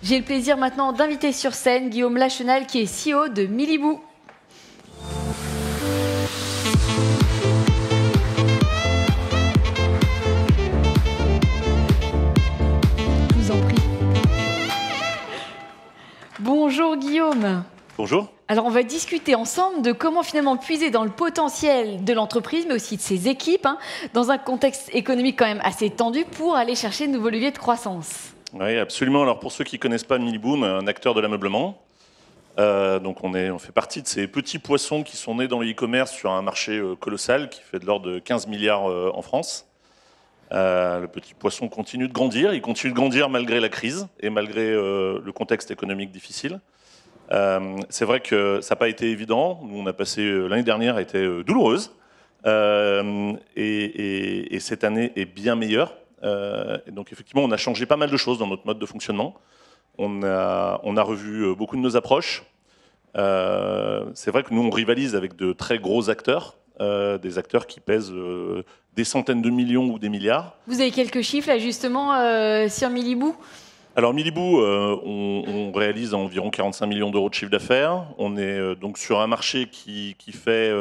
J'ai le plaisir maintenant d'inviter sur scène Guillaume Lachenal qui est CEO de Miliboo. Je vous en prie. Bonjour Guillaume. Bonjour. Alors on va discuter ensemble de comment finalement puiser dans le potentiel de l'entreprise, mais aussi de ses équipes, dans un contexte économique quand même assez tendu pour aller chercher de nouveaux leviers de croissance. Oui, absolument. Alors pour ceux qui ne connaissent pas Miliboo, un acteur de l'ameublement. Donc on fait partie de ces petits poissons qui sont nés dans le e-commerce sur un marché colossal qui fait de l'ordre de 15 milliards en France. Le petit poisson continue de grandir. Il continue de grandir malgré la crise et malgré le contexte économique difficile. C'est vrai que ça n'a pas été évident. Nous, on a passé l'année dernière a été douloureuse et cette année est bien meilleure. Et donc effectivement, on a changé pas mal de choses dans notre mode de fonctionnement. On a revu beaucoup de nos approches. C'est vrai que nous, on rivalise avec de très gros acteurs, des acteurs qui pèsent des centaines de millions ou des milliards. Vous avez quelques chiffres là justement sur Miliboo ? Alors Miliboo, on réalise environ 45 millions d'euros de chiffre d'affaires. On est donc sur un marché qui fait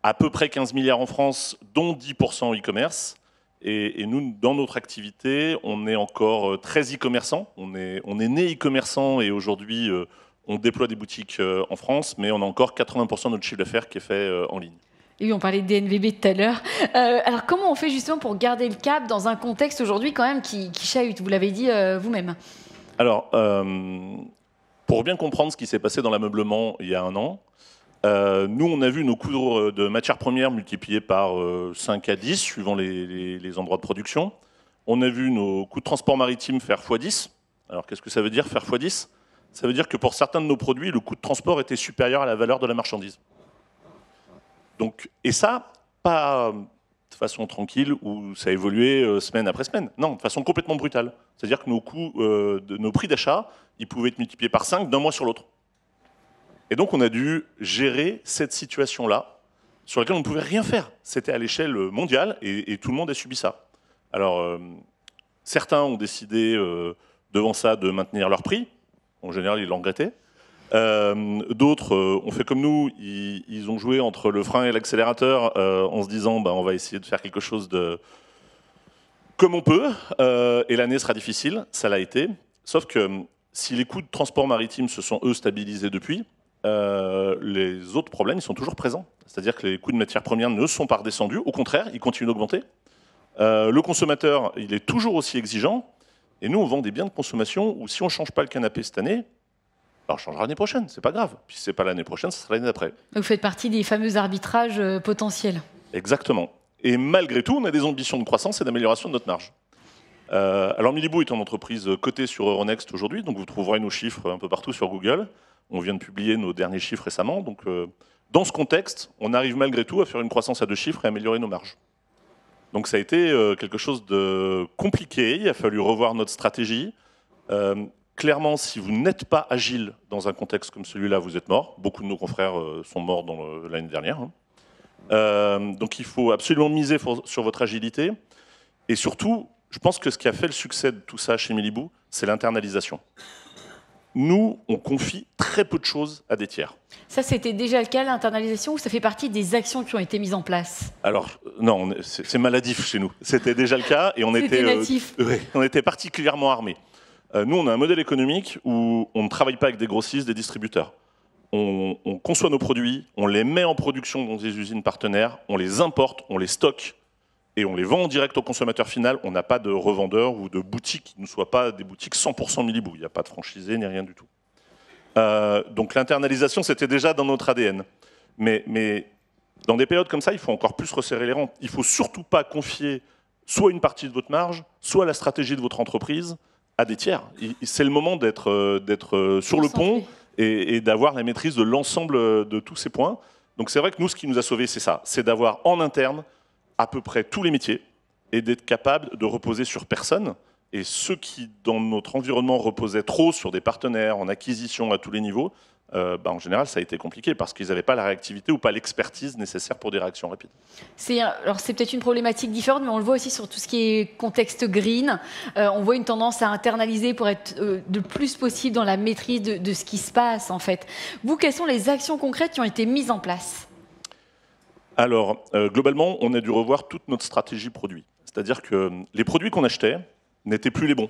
à peu près 15 milliards en France, dont 10% e-commerce. Et nous, dans notre activité, on est encore très e-commerçant. On est né e-commerçant et aujourd'hui, on déploie des boutiques en France, mais on a encore 80% de notre chiffre d'affaires qui est fait en ligne. Et oui, on parlait de DNVB tout à l'heure. Alors, comment on fait justement pour garder le cap dans un contexte aujourd'hui quand même qui chahute ? Vous l'avez dit vous-même. Alors, pour bien comprendre ce qui s'est passé dans l'ameublement il y a un an, nous, on a vu nos coûts de matières premières multipliés par 5 à 10, suivant les endroits de production. On a vu nos coûts de transport maritime faire x10. Alors, qu'est-ce que ça veut dire, faire x10 ? Ça veut dire que pour certains de nos produits, le coût de transport était supérieur à la valeur de la marchandise. Donc, et ça, pas de façon tranquille où ça évoluait semaine après semaine. Non, de façon complètement brutale. C'est-à-dire que nos coûts, nos prix d'achat, ils pouvaient être multipliés par 5 d'un mois sur l'autre. Et donc, on a dû gérer cette situation-là, sur laquelle on ne pouvait rien faire. C'était à l'échelle mondiale et tout le monde a subi ça. Alors, certains ont décidé, devant ça, de maintenir leur prix. En général, ils l'ont regretté. D'autres ont fait comme nous, ils ont joué entre le frein et l'accélérateur en se disant on va essayer de faire quelque chose de comme on peut, et l'année sera difficile, ça l'a été. Sauf que si les coûts de transport maritime se sont, eux, stabilisés depuis, les autres problèmes, ils sont toujours présents. C'est-à-dire que les coûts de matières premières ne sont pas redescendus, au contraire, ils continuent d'augmenter. Le consommateur, il est toujours aussi exigeant, et nous, on vend des biens de consommation où si on ne change pas le canapé cette année, alors on changera l'année prochaine, c'est pas grave. Puis si c'est pas l'année prochaine, ce sera l'année d'après. Vous faites partie des fameux arbitrages potentiels. Exactement. Et malgré tout, on a des ambitions de croissance et d'amélioration de notre marge. Alors Miliboo est une entreprise cotée sur Euronext aujourd'hui, donc vous trouverez nos chiffres un peu partout sur Google. On vient de publier nos derniers chiffres récemment. Donc dans ce contexte, on arrive malgré tout à faire une croissance à 2 chiffres et améliorer nos marges. Donc ça a été quelque chose de compliqué. Il a fallu revoir notre stratégie. Clairement, si vous n'êtes pas agile dans un contexte comme celui-là, vous êtes mort. Beaucoup de nos confrères sont morts l'année dernière. Donc il faut absolument miser sur votre agilité. Et surtout, je pense que ce qui a fait le succès de tout ça chez Miliboo, c'est l'internalisation. Nous, on confie très peu de choses à des tiers. Ça, c'était déjà le cas, l'internalisation, ou ça fait partie des actions qui ont été mises en place ? Alors, non, c'est maladif chez nous. C'était déjà le cas et on était particulièrement armés. Nous, on a un modèle économique où on ne travaille pas avec des grossistes, des distributeurs. On conçoit nos produits, on les met en production dans des usines partenaires, on les importe, on les stocke et on les vend en direct au consommateur final. On n'a pas de revendeurs ou de boutiques qui ne soient pas des boutiques 100% Miliboo. Il n'y a pas de franchisé ni rien du tout. Donc l'internalisation, c'était déjà dans notre ADN. Mais dans des périodes comme ça, il faut encore plus resserrer les rangs. Il ne faut surtout pas confier soit une partie de votre marge, soit la stratégie de votre entreprise à des tiers. C'est le moment d'être sur le pont et d'avoir la maîtrise de l'ensemble de tous ces points. Donc c'est vrai que nous, ce qui nous a sauvés, c'est ça. C'est d'avoir en interne à peu près tous les métiers et d'être capable de reposer sur personne. Et ceux qui, dans notre environnement, reposaient trop sur des partenaires, en acquisition à tous les niveaux, en général, ça a été compliqué parce qu'ils n'avaient pas la réactivité ou pas l'expertise nécessaire pour des réactions rapides. Alors c'est peut-être une problématique différente, mais on le voit aussi sur tout ce qui est contexte green. On voit une tendance à internaliser pour être le plus possible dans la maîtrise de ce qui se passe, en fait. Vous, quelles sont les actions concrètes qui ont été mises en place? Alors, globalement, on a dû revoir toute notre stratégie produit. C'est-à-dire que les produits qu'on achetait n'étaient plus les bons.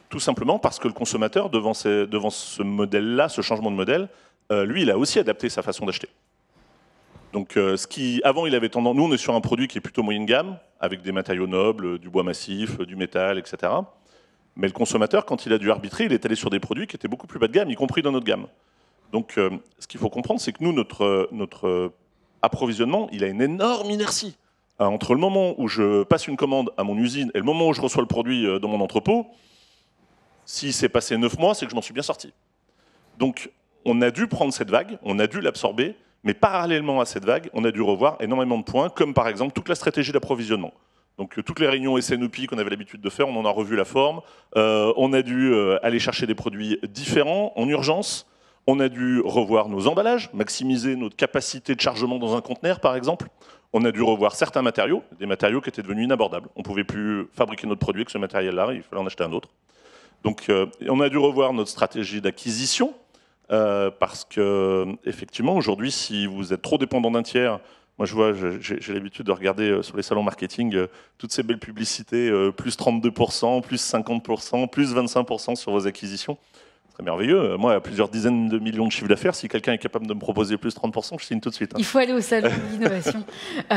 Tout simplement parce que le consommateur, devant ce modèle-là, ce changement de modèle, lui, il a aussi adapté sa façon d'acheter. Donc, avant, il avait tendance. Nous, on est sur un produit qui est plutôt moyenne gamme, avec des matériaux nobles, du bois massif, du métal, etc. Mais le consommateur, quand il a dû arbitrer, il est allé sur des produits qui étaient beaucoup plus bas de gamme, y compris dans notre gamme. Donc, ce qu'il faut comprendre, c'est que nous, notre approvisionnement, il a une énorme inertie. Entre le moment où je passe une commande à mon usine et le moment où je reçois le produit dans mon entrepôt, s'il s'est passé 9 mois, c'est que je m'en suis bien sorti. Donc, on a dû prendre cette vague, on a dû l'absorber, mais parallèlement à cette vague, on a dû revoir énormément de points, comme par exemple toute la stratégie d'approvisionnement. Donc, toutes les réunions SNOP qu'on avait l'habitude de faire, on en a revu la forme. On a dû aller chercher des produits différents en urgence. On a dû revoir nos emballages, maximiser notre capacité de chargement dans un conteneur, par exemple. On a dû revoir certains matériaux, des matériaux qui étaient devenus inabordables. On ne pouvait plus fabriquer notre produit avec ce matériel-là, il fallait en acheter un autre. Donc, on a dû revoir notre stratégie d'acquisition, parce que, effectivement, aujourd'hui, si vous êtes trop dépendant d'un tiers, moi, je vois, j'ai l'habitude de regarder sur les salons marketing toutes ces belles publicités, plus 32%, plus 50%, plus 25% sur vos acquisitions. C'est merveilleux. Moi, à plusieurs dizaines de millions de chiffres d'affaires, si quelqu'un est capable de me proposer plus 30%, je signe tout de suite. Il faut aller au salon de l'innovation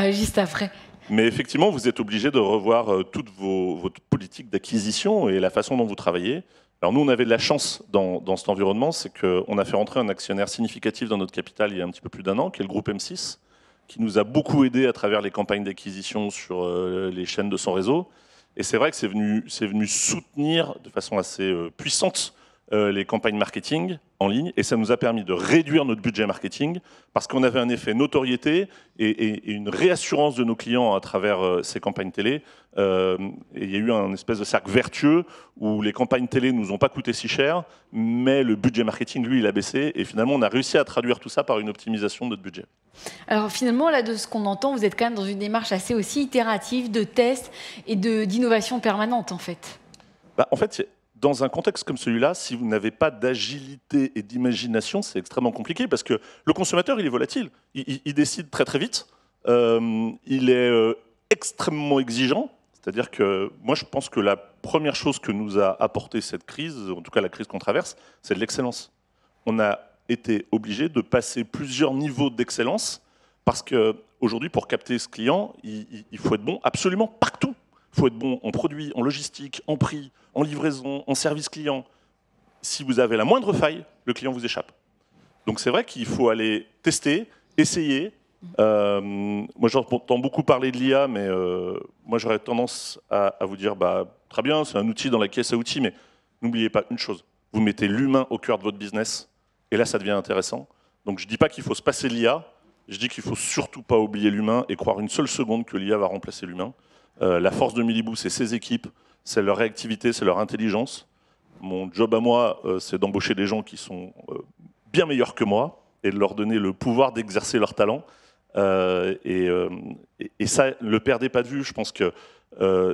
juste après. Mais effectivement, vous êtes obligé de revoir toute votre politique d'acquisition et la façon dont vous travaillez. Alors nous, on avait de la chance dans cet environnement, c'est qu'on a fait rentrer un actionnaire significatif dans notre capital il y a un petit peu plus d'un an, qui est le groupe M6, qui nous a beaucoup aidé à travers les campagnes d'acquisition sur les chaînes de son réseau. Et c'est vrai que c'est venu soutenir de façon assez puissante les campagnes marketing en ligne, et ça nous a permis de réduire notre budget marketing parce qu'on avait un effet notoriété et une réassurance de nos clients à travers ces campagnes télé. Et il y a eu un espèce de cercle vertueux où les campagnes télé nous ont pas coûté si cher, mais le budget marketing, lui, il a baissé, et finalement, on a réussi à traduire tout ça par une optimisation de notre budget. Alors finalement, là, de ce qu'on entend, vous êtes quand même dans une démarche assez aussi itérative de tests et d'innovation permanente, en fait. En fait, dans un contexte comme celui-là, si vous n'avez pas d'agilité et d'imagination, c'est extrêmement compliqué parce que le consommateur, il est volatile. Il décide très très vite. Il est extrêmement exigeant. C'est-à-dire que moi, je pense que la première chose que nous a apporté cette crise, en tout cas la crise qu'on traverse, c'est de l'excellence. On a été obligé de passer plusieurs niveaux d'excellence parce qu'aujourd'hui, pour capter ce client, il faut être bon absolument partout. Il faut être bon en produit, en logistique, en prix, en livraison, en service client. Si vous avez la moindre faille, le client vous échappe. Donc c'est vrai qu'il faut aller tester, essayer. Moi j'entends beaucoup parler de l'IA, mais moi j'aurais tendance à vous dire, très bien, c'est un outil dans la caisse à outils, mais n'oubliez pas une chose, vous mettez l'humain au cœur de votre business, et là ça devient intéressant. Donc je ne dis pas qu'il faut se passer de l'IA, je dis qu'il ne faut surtout pas oublier l'humain et croire une seule seconde que l'IA va remplacer l'humain. La force de Miliboo, c'est ses équipes, c'est leur réactivité, c'est leur intelligence. Mon job à moi, c'est d'embaucher des gens qui sont bien meilleurs que moi et de leur donner le pouvoir d'exercer leur talent. Et ça, ne le perdez pas de vue. Je pense que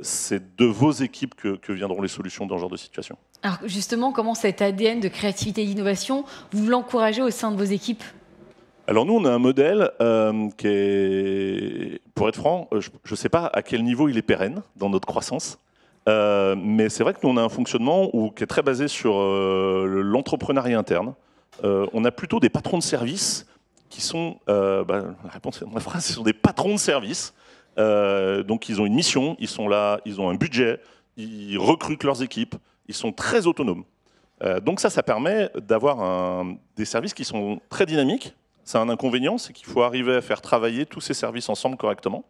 c'est de vos équipes que viendront les solutions dans ce genre de situation. Alors justement, comment cet ADN de créativité et d'innovation, vous l'encouragez au sein de vos équipes ? Alors nous, on a un modèle qui est, pour être franc, je ne sais pas à quel niveau il est pérenne dans notre croissance, mais c'est vrai que nous, on a un fonctionnement qui est très basé sur l'entrepreneuriat interne. On a plutôt des patrons de service qui sont, la réponse est dans la phrase, ce sont des patrons de service. Donc ils ont une mission, ils sont là, ils ont un budget, ils recrutent leurs équipes, ils sont très autonomes. Donc ça permet d'avoir des services qui sont très dynamiques. C'est un inconvénient, c'est qu'il faut arriver à faire travailler tous ces services ensemble correctement.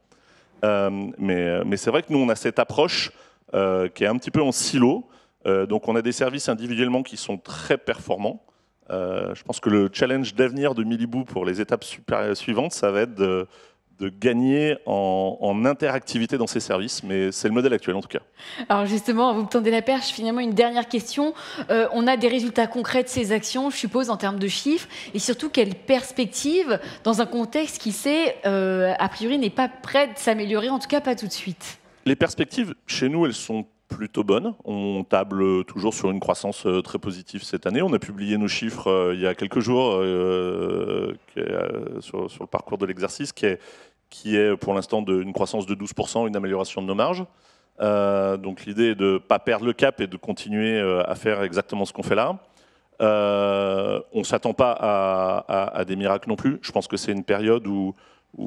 Mais c'est vrai que nous, on a cette approche qui est un petit peu en silo. Donc on a des services individuellement qui sont très performants. Je pense que le challenge d'avenir de Miliboo pour les étapes suivantes, ça va être de gagner en interactivité dans ces services, mais c'est le modèle actuel en tout cas. Alors justement, vous me tendez la perche, finalement une dernière question. On a des résultats concrets de ces actions, je suppose, en termes de chiffres, et surtout quelle perspective dans un contexte qui sait, a priori, n'est pas prêt de s'améliorer, en tout cas pas tout de suite. Les perspectives, chez nous, elles sont plutôt bonnes. On table toujours sur une croissance très positive cette année. On a publié nos chiffres il y a quelques jours sur le parcours de l'exercice, qui est pour l'instant une croissance de 12%, une amélioration de nos marges. Donc l'idée est de ne pas perdre le cap et de continuer à faire exactement ce qu'on fait là. On ne s'attend pas à des miracles non plus. Je pense que c'est une période où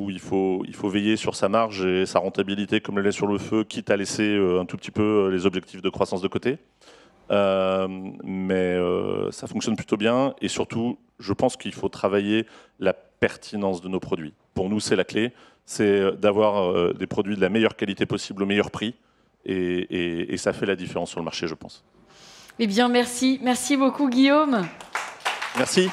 il faut veiller sur sa marge et sa rentabilité comme le lait sur le feu, quitte à laisser un tout petit peu les objectifs de croissance de côté. Mais ça fonctionne plutôt bien et surtout, je pense qu'il faut travailler la pertinence de nos produits. Pour nous, c'est la clé, c'est d'avoir des produits de la meilleure qualité possible au meilleur prix et ça fait la différence sur le marché, je pense. Eh bien, merci. Merci beaucoup, Guillaume. Merci.